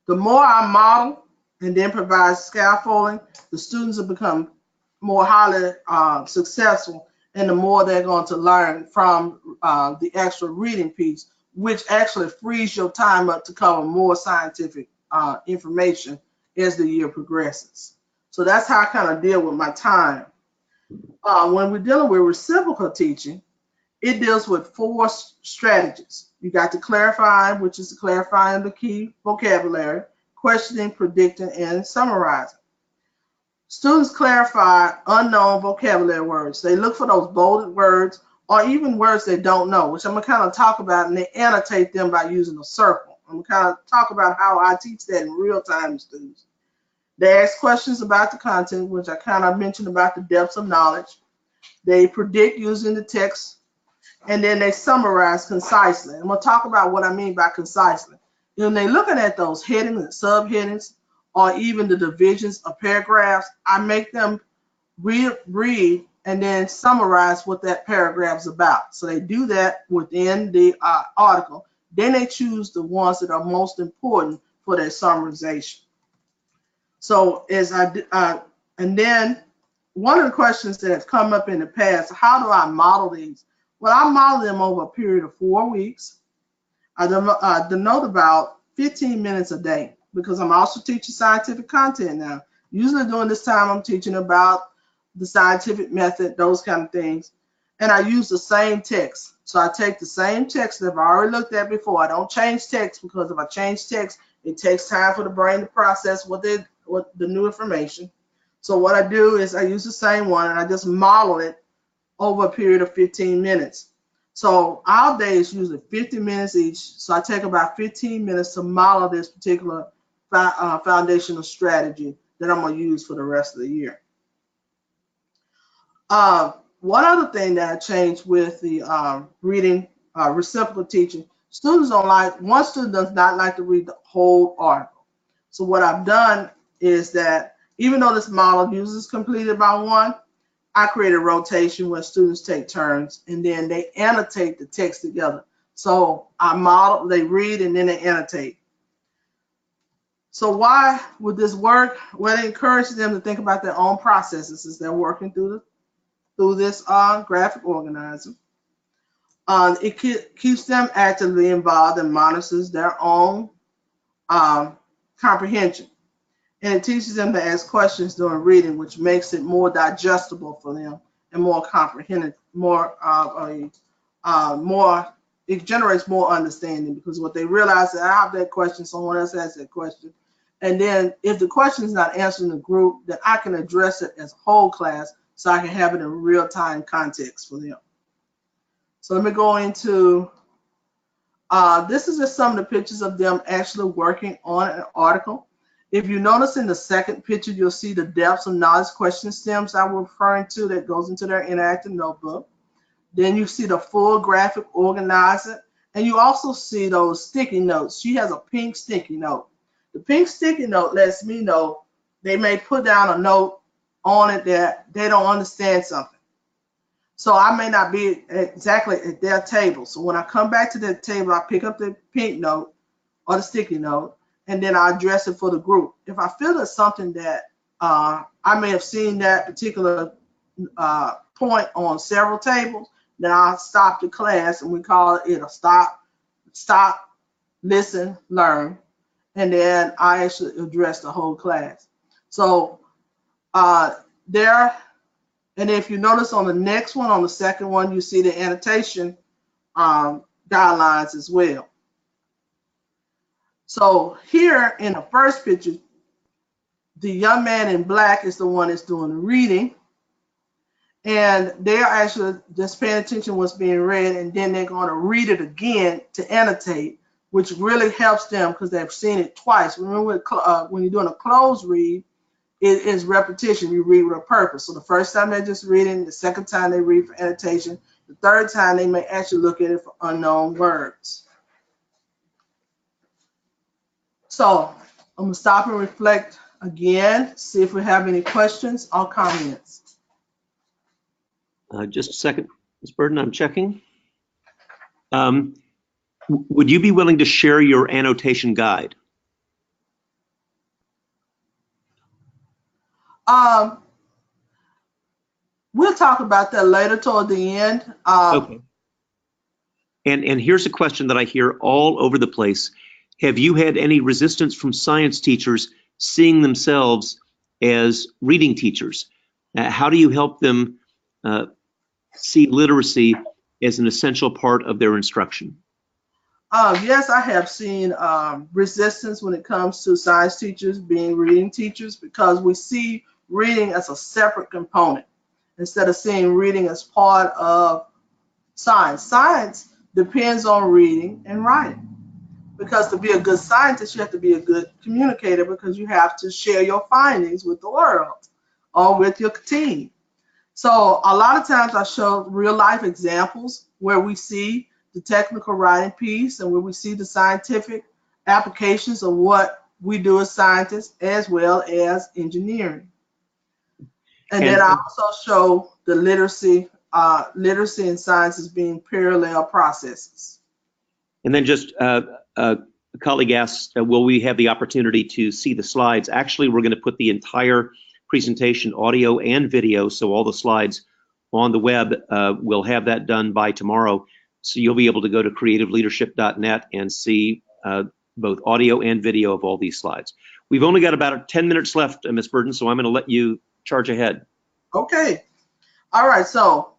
The more I model and then provide scaffolding, the students will become more highly successful, and the more they're going to learn from the actual reading piece which actually frees your time up to cover more scientific information as the year progresses. So that's how I kind of deal with my time. When we're dealing with reciprocal teaching, it deals with 4 strategies. You got the clarifying, which is clarifying the key vocabulary, questioning, predicting, and summarizing. Students clarify unknown vocabulary words. They look for those bolded words or even words they don't know, which I'm going to kind of talk about, and they annotate them by using a circle. I'm going to kind of talk about how I teach that in real time to students. They ask questions about the content, which I kind of mentioned about the depths of knowledge. They predict using the text, and then they summarize concisely. I'm going to talk about what I mean by concisely. When they're looking at those headings and subheadings, or even the divisions of paragraphs, I make them read and then summarize what that paragraph's about. So they do that within the article. Then they choose the ones that are most important for their summarization. So and then one of the questions that has come up in the past, how do I model these? Well, I model them over a period of 4 weeks. I denote about 15 minutes a day because I'm also teaching scientific content now. Usually during this time, I'm teaching about the scientific method, those kind of things. And I use the same text. So I take the same text that I've already looked at before. I don't change text because if I change text, it takes time for the brain to process what the new information. So what I do is I use the same one and I just model it over a period of 15 minutes. So our day is usually 50 minutes each. So I take about 15 minutes to model this particular foundational strategy that I'm going to use for the rest of the year. One other thing that I changed with the reading reciprocal teaching, one student does not like to read the whole article. So what I've done is that even though this model uses completed by one, I create a rotation where students take turns and then they annotate the text together. So I model, they read, and then they annotate. So why would this work? Well, it encourages them to think about their own processes as they're working through this graphic organizer. It keeps them actively involved and monitors their own comprehension. And it teaches them to ask questions during reading, which makes it more digestible for them and more comprehensive, it generates more understanding because what they realize is that I have that question, someone else has that question. And then if the question is not answered in the group, then I can address it as a whole class so I can have it in real-time context for them. So let me go into, this is just some of the pictures of them actually working on an article. If you notice in the second picture, you'll see the depths of knowledge question stems I was referring to that goes into their interactive notebook. Then you see the full graphic organizer, and you also see those sticky notes. She has a pink sticky note. The pink sticky note lets me know they may put down a note on it that they don't understand something. So I may not be exactly at their table. So when I come back to the table, I pick up the pink note or the sticky note, and then I address it for the group. If I feel it's something that I may have seen that particular point on several tables, then I'll stop the class and we call it a stop, listen, learn, and then I actually address the whole class. So and if you notice on the next one, on the second one, you see the annotation guidelines as well. So here in the first picture, the young man in black is the one that's doing the reading. And they're actually just paying attention to what's being read, and then they're going to read it again to annotate, which really helps them because they've seen it twice. Remember, when you're doing a closed read, it is repetition. You read with a purpose. So the first time they're just reading, the second time they read for annotation, the third time they may actually look at it for unknown words. So I'm going to stop and reflect again, see if we have any questions or comments. Just a second, Ms. Burden, I'm checking. Would you be willing to share your annotation guide? We'll talk about that later toward the end. Okay. And here's a question that I hear all over the place. Have you had any resistance from science teachers seeing themselves as reading teachers? How do you help them see literacy as an essential part of their instruction? Yes, I have seen resistance when it comes to science teachers being reading teachers, because we see reading as a separate component instead of seeing reading as part of science. Science depends on reading and writing, because to be a good scientist, you have to be a good communicator, because you have to share your findings with the world or with your team. So a lot of times I show real life examples where we see the technical writing piece and where we see the scientific applications of what we do as scientists as well as engineering. And then I also show the literacy and science as being parallel processes. And then just a colleague asked, will we have the opportunity to see the slides? Actually, we're going to put the entire presentation, audio and video, so all the slides on the web. We'll have that done by tomorrow. So you'll be able to go to creativeleadership.net and see both audio and video of all these slides. We've only got about 10 minutes left, Ms. Burden, so I'm going to let you charge ahead. Okay. All right. So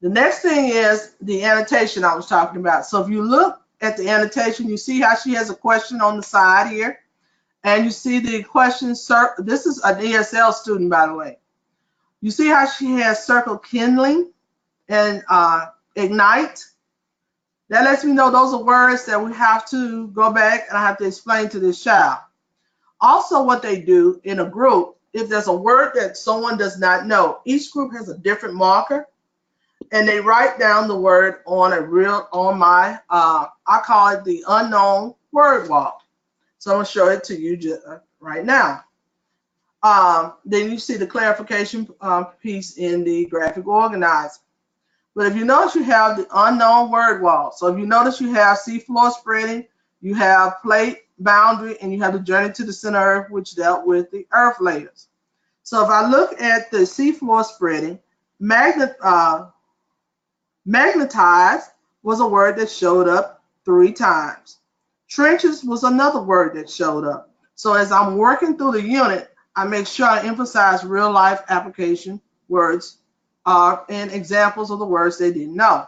the next thing is the annotation I was talking about. So if you look at the annotation, you see how she has a question on the side here. And you see the question, this is an ESL student, by the way. You see how she has circle kindling and ignite? That lets me know those are words that we have to go back and I have to explain to this child. Also, what they do in a group, if there's a word that someone does not know, each group has a different marker, and they write down the word on my, I call it the unknown word wall. So I'm going to show it to you right now. Then you see the clarification piece in the graphic organizer. But if you notice, you have the unknown word wall. So if you notice, you have seafloor spreading, you have plate boundary, and you have the journey to the center earth, which dealt with the earth layers. So if I look at the seafloor spreading, magnetized was a word that showed up 3 times. Trenches was another word that showed up. So as I'm working through the unit, I make sure I emphasize real life application words and examples of the words they didn't know.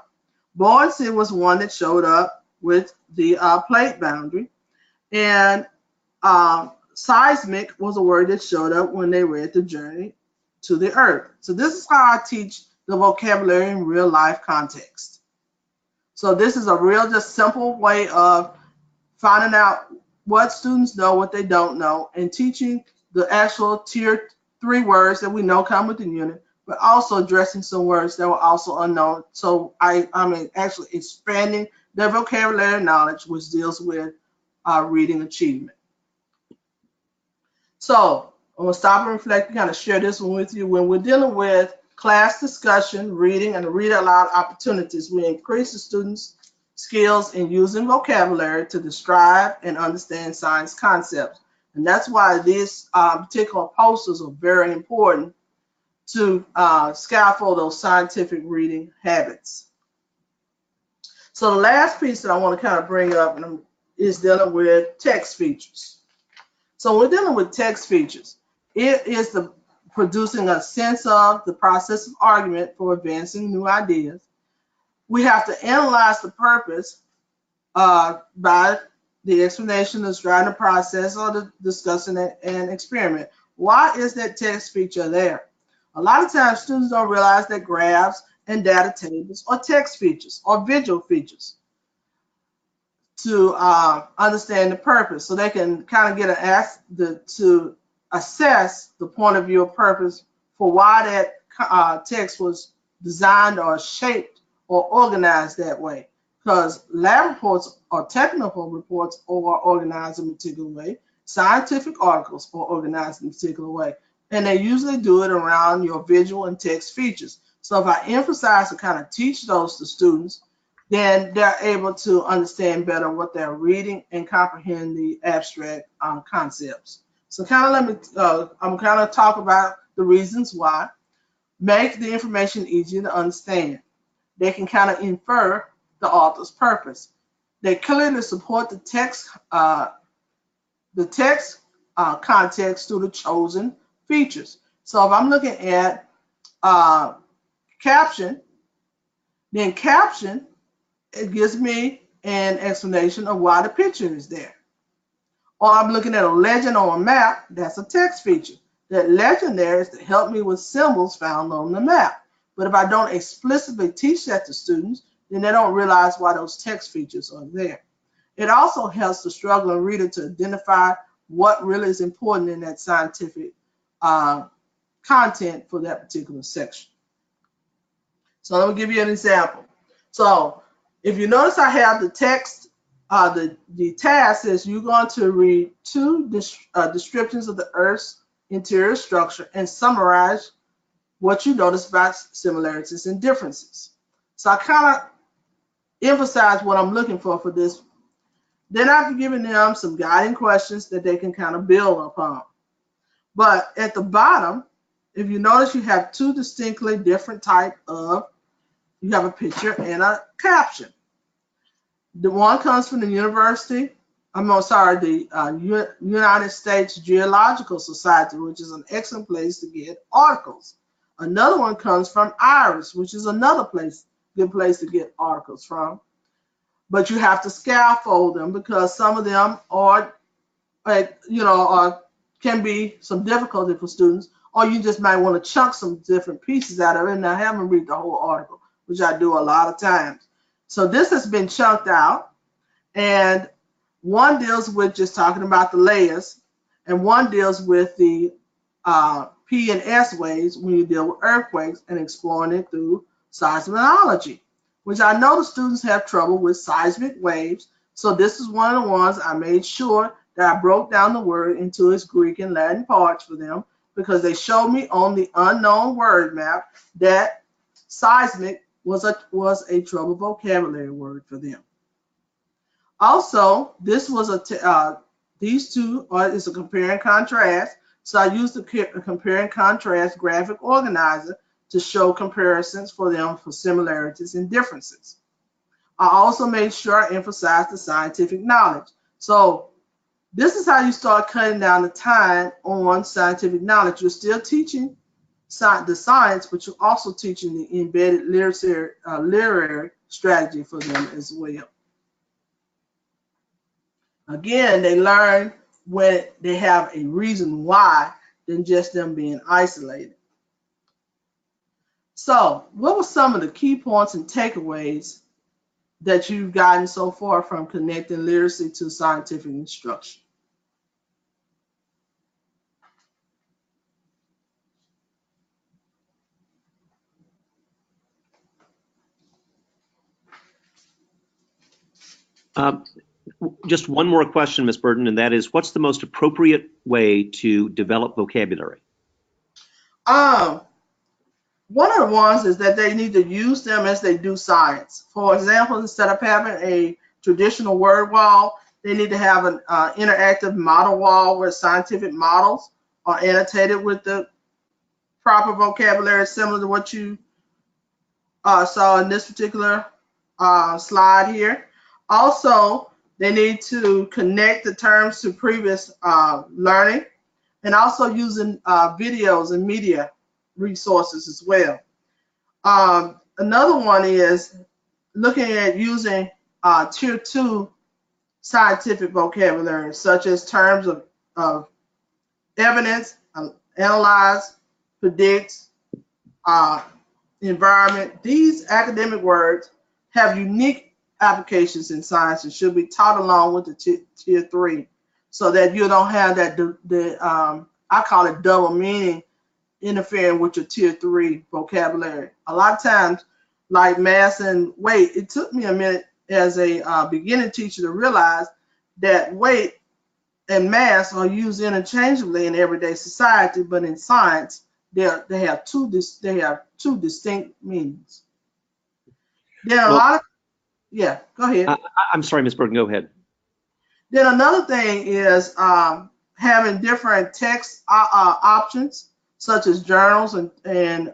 Buoyancy was one that showed up with the plate boundary. And seismic was a word that showed up when they read the journey to the earth. So this is how I teach the vocabulary in real life context. So this is a real, just simple way of finding out what students know, what they don't know, and teaching the actual tier 3 words that we know come with the unit, but also addressing some words that were also unknown. So I'm actually expanding their vocabulary knowledge, which deals with reading achievement. So I'm going to stop and reflect and kind of share this one with you. When we're dealing with class discussion, reading, and read aloud opportunities, we increase the students' skills in using vocabulary to describe and understand science concepts. And that's why these particular posters are very important to scaffold those scientific reading habits. So the last piece that I want to kind of bring up is dealing with text features. So we're dealing with text features. It is producing a sense of the process of argument for advancing new ideas. We have to analyze the purpose by the explanation, describing the process, or the discussing an experiment. Why is that text feature there? A lot of times students don't realize that graphs and data tables are text features or visual features to understand the purpose. So they can kind of get to assess the point of view of purpose for why that text was designed or shaped or organized that way. Because lab reports or technical reports are organized in a particular way. Scientific articles are organized in a particular way. And they usually do it around your visual and text features. So if I emphasize to kind of teach those to students, then they're able to understand better what they're reading and comprehend the abstract concepts. So I'm kind of talk about the reasons why. Make the information easier to understand. They can kind of infer the author's purpose. They clearly support the text context through the chosen features. So if I'm looking at caption, then caption, it gives me an explanation of why the picture is there. Or I'm looking at a legend on a map, that's a text feature. That legend there is to help me with symbols found on the map. But if I don't explicitly teach that to students, then they don't realize why those text features are there. It also helps the struggling reader to identify what really is important in that scientific content for that particular section. So let me give you an example. So if you notice, I have the text, the task says you're going to read two descriptions of the Earth's interior structure and summarize what you notice about similarities and differences. So I kind of emphasize what I'm looking for this. Then I've given them some guiding questions that they can kind of build upon. But at the bottom, if you notice, you have two distinctly different types of, you have a picture and a caption. The one comes from the United States Geological Society, which is an excellent place to get articles. Another one comes from Iris, which is another good place to get articles from. But you have to scaffold them because some of them are, can be some difficulty for students, or you just might want to chunk some different pieces out of it and have them read the whole article, which I do a lot of times. So this has been chunked out, and one deals with just talking about the layers, and one deals with the P and S waves when you deal with earthquakes and exploring it through seismology, which I know the students have trouble with seismic waves. So this is one of the ones I made sure that I broke down the word into its Greek and Latin parts for them, because they showed me on the unknown word map that seismic was a trouble vocabulary word for them. Also, this was these two is a compare and contrast. So I used the compare and contrast graphic organizer to show comparisons for them for similarities and differences. I also made sure I emphasized the scientific knowledge. So this is how you start cutting down the time on scientific knowledge. You're still teaching the science, but you're also teaching the embedded literary strategy for them as well. Again, they learn when they have a reason why than just them being isolated. So, what were some of the key points and takeaways that you've gotten so far from connecting literacy to scientific instruction? Just one more question, Ms. Burton, and that is, what's the most appropriate way to develop vocabulary? One of the ones is that they need to use them as they do science. For example, instead of having a traditional word wall, they need to have an interactive model wall where scientific models are annotated with the proper vocabulary, similar to what you saw in this particular slide here. Also, they need to connect the terms to previous learning, and also using videos and media resources as well. Another one is looking at using tier 2 scientific vocabulary, such as terms of evidence, analyze, predict, environment. These academic words have unique applications in science and should be taught along with the tier 3, so that you don't have that I call it double meaning interfering with your tier 3 vocabulary. A lot of times, like mass and weight, it took me a minute as a beginning teacher to realize that weight and mass are used interchangeably in everyday society, but in science, they have two distinct meanings. Then a lot of, yeah, go ahead. I'm sorry, Ms. Burton, go ahead. Then another thing is having different text options, such as journals and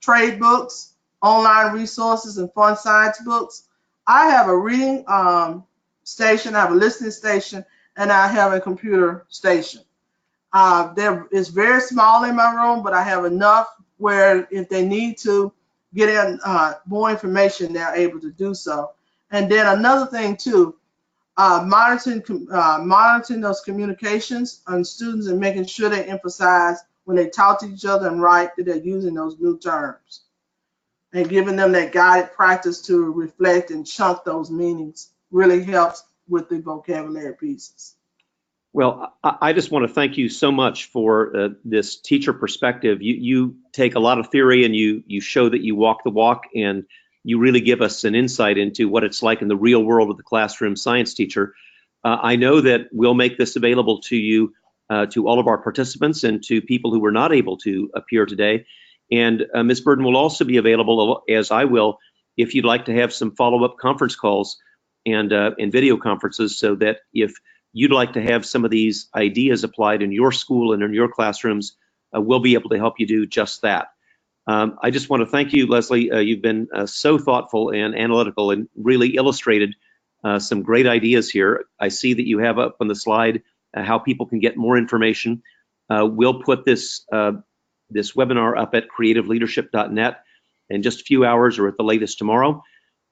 trade books, online resources, and fun science books. I have a reading station, I have a listening station, and I have a computer station. It's very small in my room, but I have enough where if they need to get in more information, they're able to do so. And then another thing too, monitoring those communications on students and making sure they emphasize when they talk to each other and write that they're using those new terms and giving them that guided practice to reflect and chunk those meanings really helps with the vocabulary pieces. Well, I just want to thank you so much for this teacher perspective. You take a lot of theory and you show that you walk the walk, and you really give us an insight into what it's like in the real world of the classroom science teacher. I know that we'll make this available to you, to all of our participants and to people who were not able to appear today. And Ms. Burden will also be available, as I will, if you'd like to have some follow-up conference calls and video conferences, so that if you'd like to have some of these ideas applied in your school and in your classrooms, we'll be able to help you do just that. I just want to thank you, Leslie. You've been so thoughtful and analytical and really illustrated some great ideas here. I see that you have up on the slide how people can get more information. We'll put this webinar up at creativeleadership.net in just a few hours or at the latest tomorrow.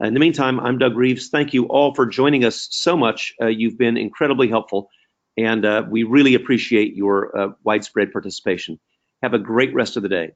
In the meantime, I'm Doug Reeves. Thank you all for joining us so much. You've been incredibly helpful, and we really appreciate your widespread participation. Have a great rest of the day.